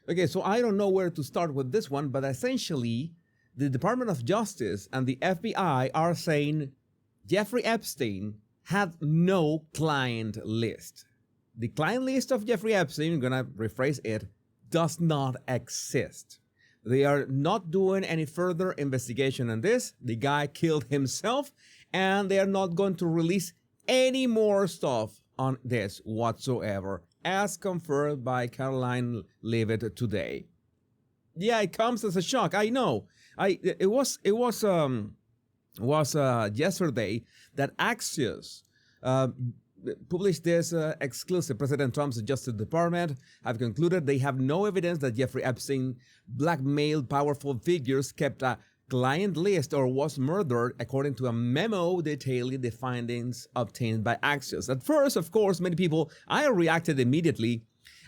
Okay, so I don't know where to start with this one, but essentially, the Department of Justice and the FBI are saying Jeffrey Epstein had no client list. The client list of Jeffrey Epstein, I'm gonna rephrase it, does not exist. They are not doing any further investigation on this. The guy killed himself, and they are not going to release any more stuff on this whatsoever, as confirmed by Karoline Leavitt today. Yeah, it comes as a shock. I know. It was yesterday that Axios published this exclusive. President Trump's Justice Department have concluded they have no evidence that Jeffrey Epstein blackmailed powerful figures, kept a client list, or was murdered, according to a memo detailing the findings obtained by Axios. At first, of course, I reacted immediately,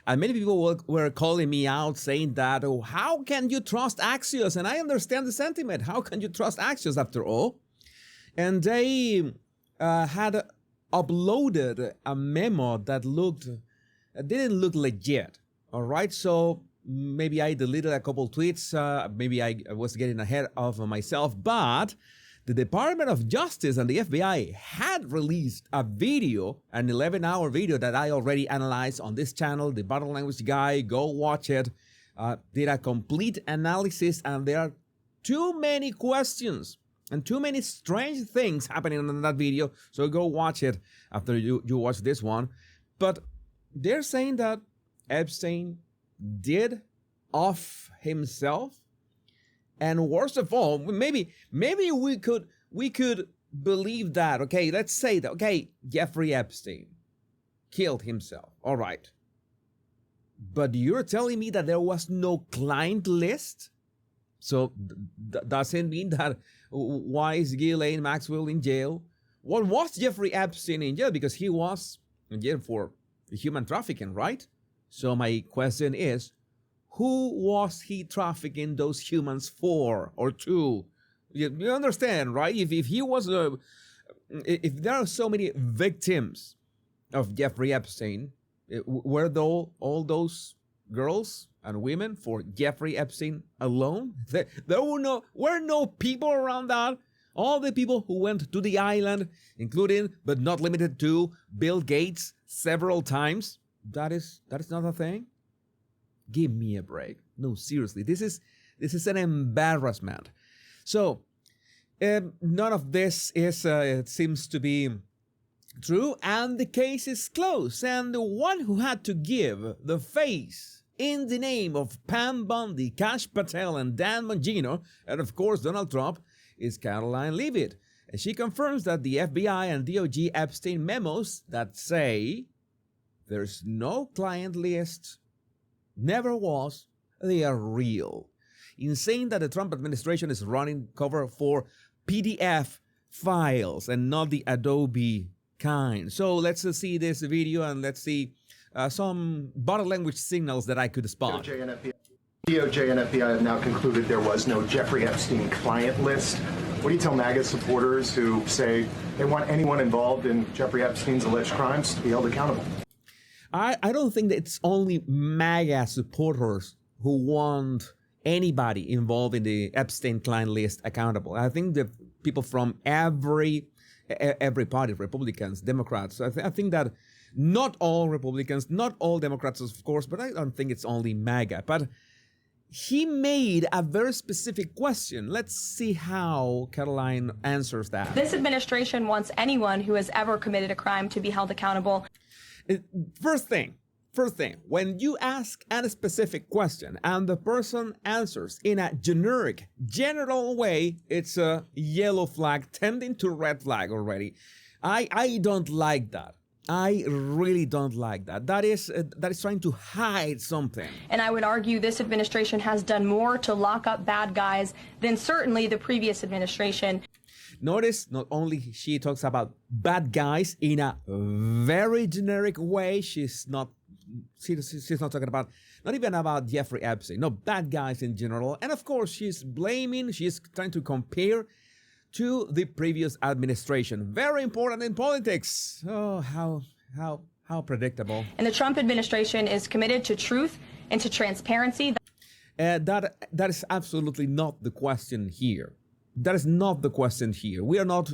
and many people were calling me out, saying that, oh, how can you trust Axios? And I understand the sentiment. How can you trust Axios after all? And they had uploaded a memo that didn't look legit. All right, so maybe I deleted a couple tweets. Maybe I was getting ahead of myself. But the Department of Justice and the FBI had released a video, an 11-hour video that I already analyzed on this channel, The Body Language Guy. Go watch it. Did a complete analysis, and there are too many questions and too many strange things happening in that video. So go watch it after you watch this one. But they're saying that Epstein did off himself. And worst of all, maybe we could believe that. Okay, let's say that. Okay, Jeffrey Epstein killed himself. All right. But you're telling me that there was no client list? So does it mean that why is Ghislaine Maxwell in jail? Well, was Jeffrey Epstein in jail? Because he was in jail for human trafficking, right? So my question is, who was he trafficking those humans for or to? You understand, right? If he was if there are so many victims of Jeffrey Epstein, were all those girls and women for Jeffrey Epstein alone? There were no people around that. All the people who went to the island, including but not limited to Bill Gates several times. That is not a thing. Give me a break. No, seriously, this is an embarrassment. So none of this is it seems to be true, and the case is closed. And the one who had to give the face in the name of Pam Bondi, Kash Patel, and Dan Bongino, and of course Donald Trump, is Karoline Leavitt. And she confirms that the FBI and DOJ Epstein memos that say there's no client list, never was, they are real. In saying that the Trump administration is running cover for PDF files and not the Adobe kind. So let's see this video and let's see some body language signals that I could spot. DOJ and FBI have now concluded there was no Jeffrey Epstein client list. What do you tell MAGA supporters who say they want anyone involved in Jeffrey Epstein's alleged crimes to be held accountable? I don't think that it's only MAGA supporters who want anybody involved in the Epstein client list accountable. I think the people from every party, Republicans, Democrats. I think that not all Republicans, not all Democrats, of course, but I don't think it's only MAGA. But he made a very specific question. Let's see how Karoline answers that. This administration wants anyone who has ever committed a crime to be held accountable. First thing, when you ask a specific question and the person answers in a general way, it's a yellow flag tending to red flag already. I don't like that. I really don't like that. That is trying to hide something. And I would argue this administration has done more to lock up bad guys than certainly the previous administration. Notice, not only she talks about bad guys in a very generic way. She's not talking about, not even about Jeffrey Epstein. No, bad guys in general. And of course, she's trying to compare to the previous administration. Very important in politics. Oh, how How predictable. And the Trump administration is committed to truth and to transparency. That is absolutely not the question here. That is not the question here. We are not.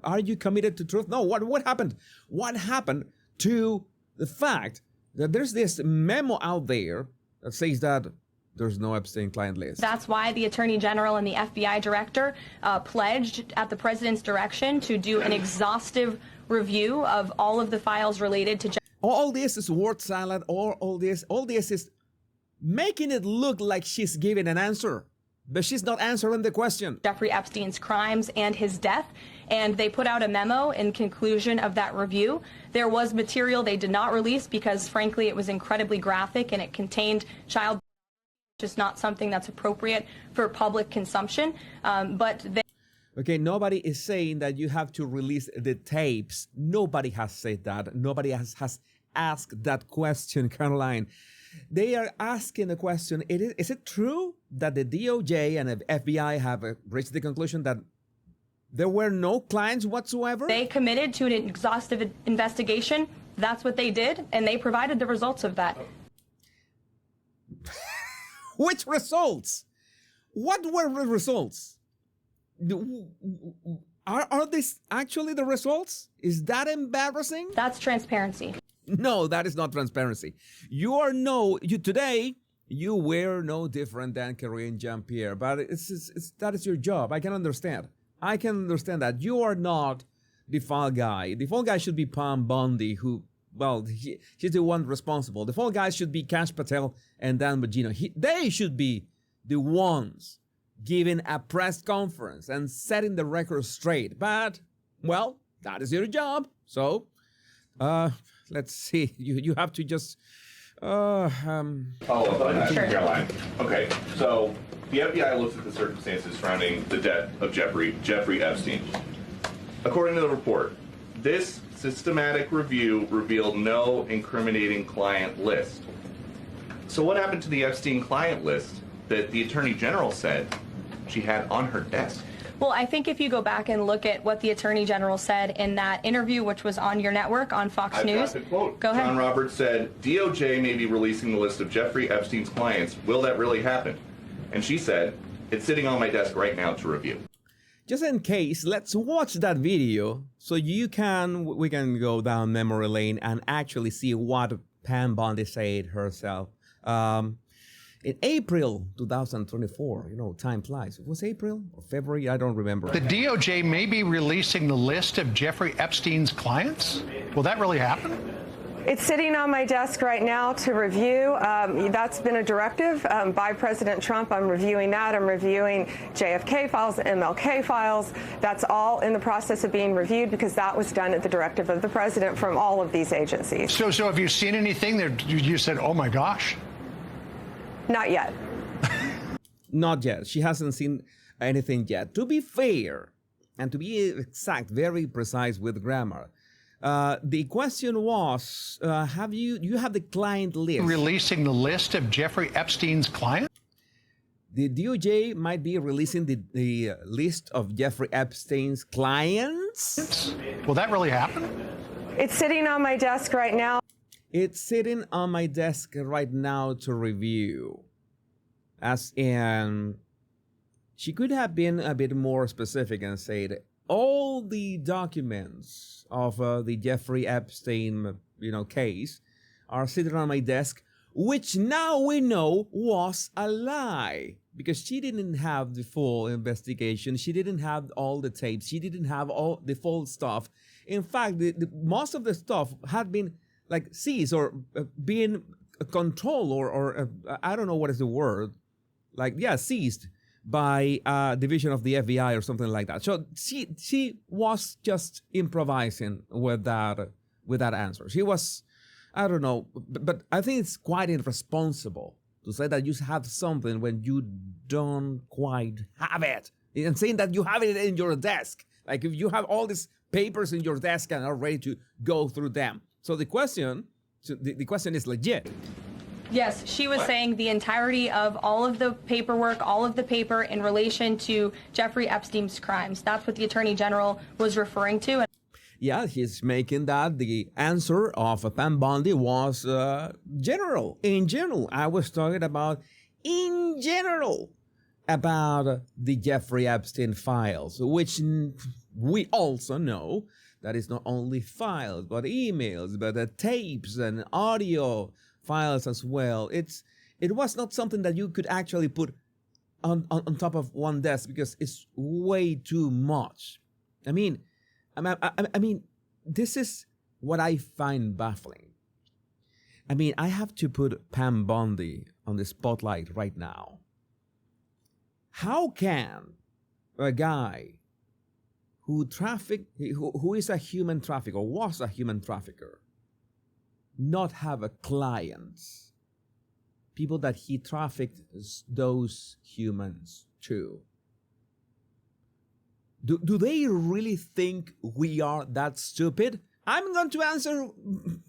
Are you committed to truth? No. What happened? What happened to the fact that there's this memo out there that says that there's no Epstein client list? That's why the Attorney General and the FBI Director pledged at the President's direction to do an exhaustive review of all of the files related to. All this is word salad. All this is making it look like she's giving an answer, but she's not answering the question. Jeffrey Epstein's crimes and his death, and they put out a memo in conclusion of that review. There was material they did not release because, frankly, it was incredibly graphic and it contained child, which is not something that's appropriate for public consumption. Okay, nobody is saying that you have to release the tapes. Nobody has said that. Nobody has asked that question, Karoline. They are asking the question, is it true that the DOJ and the FBI have reached the conclusion that there were no clients whatsoever? They committed to an exhaustive investigation. That's what they did, and they provided the results of that. Which results? What were the results? Are these actually the results? Is that embarrassing? That's transparency. No, that is not transparency. Today, you were no different than Karoline Jean-Pierre, but that is your job. I can understand. That. You are not the fall guy. The fall guy should be Pam Bondi, she's the one responsible. The fall guys should be Kash Patel and Dan Bongino. They should be the ones giving a press conference and setting the record straight. But, well, that is your job. So, let's see. You have to just follow up on that, Caroline. Okay, so the FBI looks at the circumstances surrounding the death of Jeffrey Epstein. According to the report, this systematic review revealed no incriminating client list. So what happened to the Epstein client list that the Attorney General said she had on her desk? Well, I think if you go back and look at what the Attorney General said in that interview, which was on your network on Fox News. Got the quote. Go ahead. John Roberts said, DOJ may be releasing the list of Jeffrey Epstein's clients. Will that really happen? And she said, it's sitting on my desk right now to review. Just in case, let's watch that video so we can go down memory lane and actually see what Pam Bondi said herself. In April 2024, time flies. It was April or February, I don't remember. The DOJ may be releasing the list of Jeffrey Epstein's clients? Will that really happen? It's sitting on my desk right now to review. That's been a directive by President Trump. I'm reviewing that. I'm reviewing JFK files, MLK files. That's all in the process of being reviewed because that was done at the directive of the president from all of these agencies. So have you seen anything that you said, oh my gosh? Not yet. Not yet. She hasn't seen anything yet. To be fair, and to be exact, very precise with grammar, the question was, you have the client list? Releasing the list of Jeffrey Epstein's clients? The DOJ might be releasing the list of Jeffrey Epstein's clients? Will that really happen? It's sitting on my desk right now. It's sitting on my desk right now to review. As in, she could have been a bit more specific and said, all the documents of the Jeffrey Epstein, case are sitting on my desk, which now we know was a lie. Because she didn't have the full investigation. She didn't have all the tapes. She didn't have all the full stuff. In fact, most of the stuff had been seized or being controlled or I don't know what is the word, seized by division of the FBI or something like that. So she was just improvising with that answer. She was, I don't know, but I think it's quite irresponsible to say that you have something when you don't quite have it, and saying that you have it in your desk. Like if you have all these papers in your desk and are ready to go through them. So the question is legit. Yes, she was saying the entirety of all of the paperwork, all of the paper in relation to Jeffrey Epstein's crimes. That's what the Attorney General was referring to. yeah, he's making that the answer of Pam Bondi was general. In general, I was talking about in general about the Jeffrey Epstein files, which we also know that it's not only files, but emails, but tapes and audio files as well. It was not something that you could actually put on top of one desk because it's way too much. I mean, this is what I find baffling. I mean, I have to put Pam Bondi on the spotlight right now. How can a guy who is a human trafficker or was a human trafficker not have a client? People that he trafficked those humans to. Do they really think we are that stupid? I'm going to answer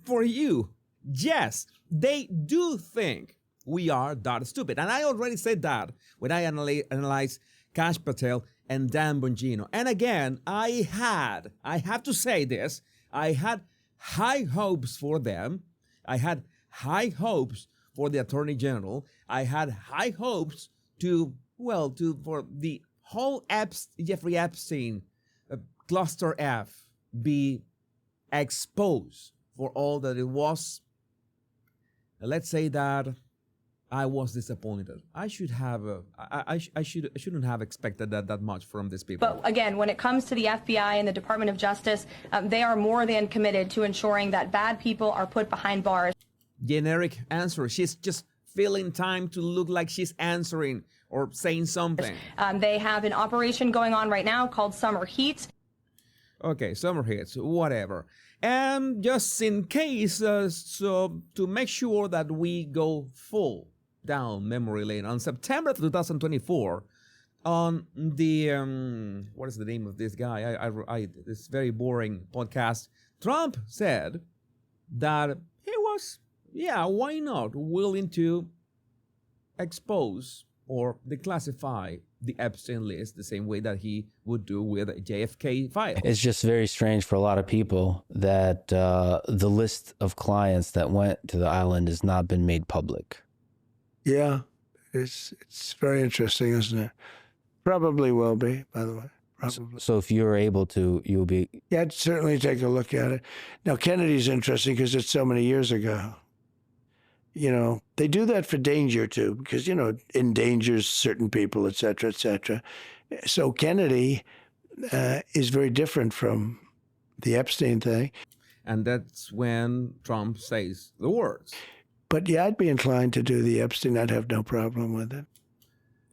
for you. Yes, they do think we are that stupid. And I already said that when I analyzed Kash Patel and Dan Bongino. And again, I have to say this, I had high hopes for them. I had high hopes for the Attorney General. I had high hopes for the whole Jeffrey Epstein cluster F be exposed for all that it was. Let's say that I was disappointed. I shouldn't have expected that much from these people. But again, when it comes to the FBI and the Department of Justice, they are more than committed to ensuring that bad people are put behind bars. Generic answer. She's just filling time to look like she's answering or saying something. They have an operation going on right now called Summer Heat. Okay, Summer Heat, whatever. And just in case, so to make sure that we go full down memory lane, on September 2024, on the, what is the name of this guy? I this very boring podcast, Trump said that he was, why not, willing to expose or declassify the Epstein list the same way that he would do with JFK files. It's just very strange for a lot of people that the list of clients that went to the island has not been made public. Yeah, it's very interesting, isn't it? Probably will be, by the way. Probably. So if you're able to, you'll be... Yeah, I'd certainly take a look at it. Now, Kennedy's interesting because it's so many years ago. You know, they do that for danger, too, because, you know, endangers certain people, et cetera, et cetera. So Kennedy is very different from the Epstein thing. And that's when Trump says the words. But yeah, I'd be inclined to do the Epstein. I'd have no problem with it.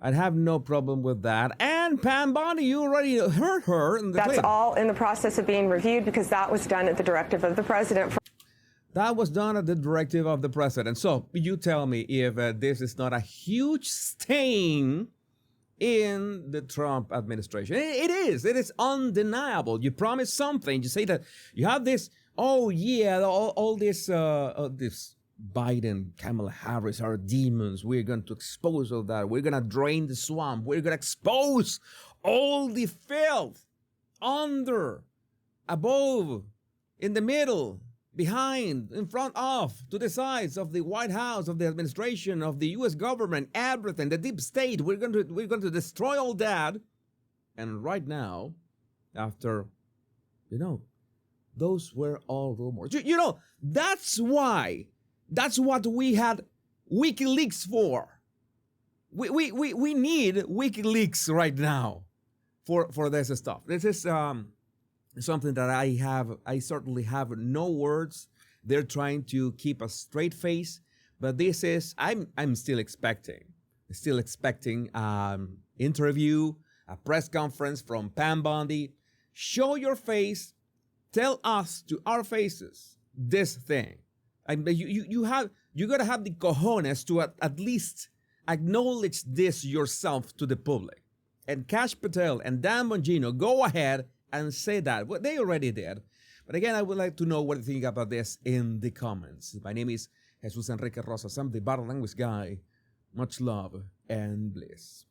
I'd have no problem with that. And Pam Bondi, you already heard her in the That's clip. all in the process of being reviewed because that was done at the directive of the president. That was done at the directive of the president. So you tell me if this is not a huge stain in the Trump administration. It is. It is undeniable. You promise something. You say that you have this, all this Biden, Kamala Harris are demons. We're going to expose all that. We're going to drain the swamp. We're going to expose all the filth under, above, in the middle, behind, in front of, to the sides of the White House, of the administration, of the U.S. government, everything, the deep state. We're going to destroy all that. And right now, after, those were all rumors. That's why. That's what we had WikiLeaks for. We need WikiLeaks right now for this stuff. This is something that I certainly have no words. They're trying to keep a straight face, but this is I'm still expecting interview, a press conference from Pam Bondi. Show your face, tell us to our faces this thing. You gotta have the cojones to at least acknowledge this yourself to the public. And Kash Patel and Dan Bongino, go ahead and say that. Well, they already did. But again, I would like to know what you think about this in the comments. My name is Jesus Enrique Rosas. I'm the Battle Language Guy. Much love and bliss.